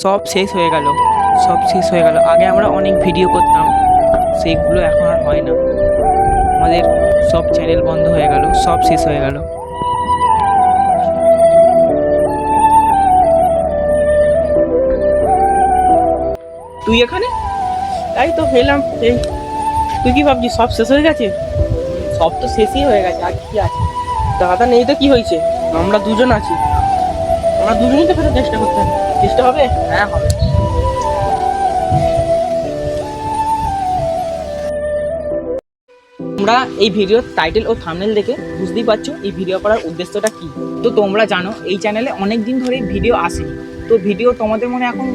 সব শেষ হয়ে গেল, সব শেষ হয়ে গেল। আগে আমরা অনেক ভিডিও করতাম, সেইগুলো এখন আর হয় না। আমাদের সব চ্যানেল বন্ধ হয়ে গেল, সব শেষ হয়ে গেল। তুই এখানে? তাই তো এলাম। এই তুই কি ভাবছিস সব শেষ হয়ে গেছে? সব তো শেষই হয়ে গেছে, আর কি আছে? দাদা নেই তো কি হয়েছে, আমরা দুজন আছি, আমরা দুজনেই তো ফেরার চেষ্টা করতে হবে। চেষ্টা হবে? হ্যাঁ হবে। তোমরা এই ভিডিওর টাইটেল ও থাম্বনেল দেখে বুঝতেই পারছো এই ভিডিও করার উদ্দেশ্যটা কি। তো তোমরা জানো এই চ্যানেলে অনেক দিন ধরে ভিডিও আসেনি। তো ভিডিও তোমাদের মনে এখন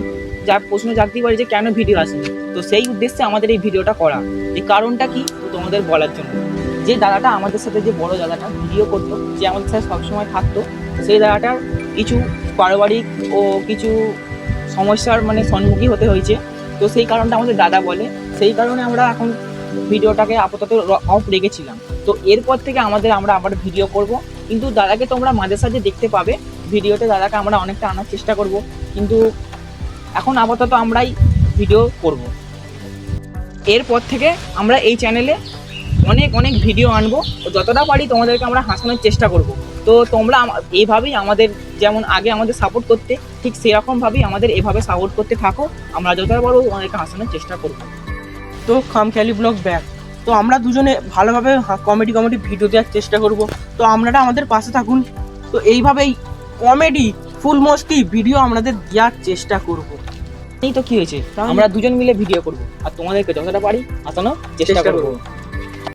যা প্রশ্ন জাগতেই পারে যে কেন ভিডিও আসেনি। তো সেই উদ্দেশ্যে আমাদের এই ভিডিওটা করা। এই কারণটা কি তো তোমাদের বলার জন্য, যে দাদাটা আমাদের সাথে, যে বড় দাদাটা ভিডিও করতো, যে আমাদের সাথে সবসময় থাকতো, সেই দাদাটার কিছু পারিবারিক ও কিছু সমস্যার সম্মুখীন হতে হয়েছে। তো সেই কারণটা আমাদের দাদা বলে, সেই কারণে আমরা এখন ভিডিওটাকে আপাতত অফ রেখেছিলাম। তো এরপর থেকে আমরা আবার ভিডিও করব, কিন্তু দাদাকে তোমরা মাঝে সাঝে দেখতে পাবে ভিডিওতে। দাদাকে আমরা অনেকটা আনার চেষ্টা করব, কিন্তু এখন আপাতত আমরাই ভিডিও করব। এরপর থেকে আমরা এই চ্যানেলে অনেক অনেক ভিডিও আনবো, যতটা পারি তোমাদেরকে আমরা হাসানোর চেষ্টা করব। তো তোমরা এইভাবেই আমাদের, যেমন আগে আমাদের সাপোর্ট করতে, ঠিক সেরকমভাবেই আমাদের এভাবে সাপোর্ট করতে থাকো। আমরা যতটা পারবো তোমাদেরকে হাসানোর চেষ্টা করবো। তো খামখেয়ালি ব্লগ ব্যাক। তো আমরা দুজনে ভালোভাবে কমেডি ভিডিও দেওয়ার চেষ্টা করব। তো আপনারা আমাদের পাশে থাকুন। তো এইভাবেই কমেডি ফুল মস্তি ভিডিও আমাদের দেওয়ার চেষ্টা করব। এই তো কি হয়েছে, আমরা দুজন মিলে ভিডিও করব আর তোমাদেরকে যতটা পারি হাসানোর চেষ্টা করবো।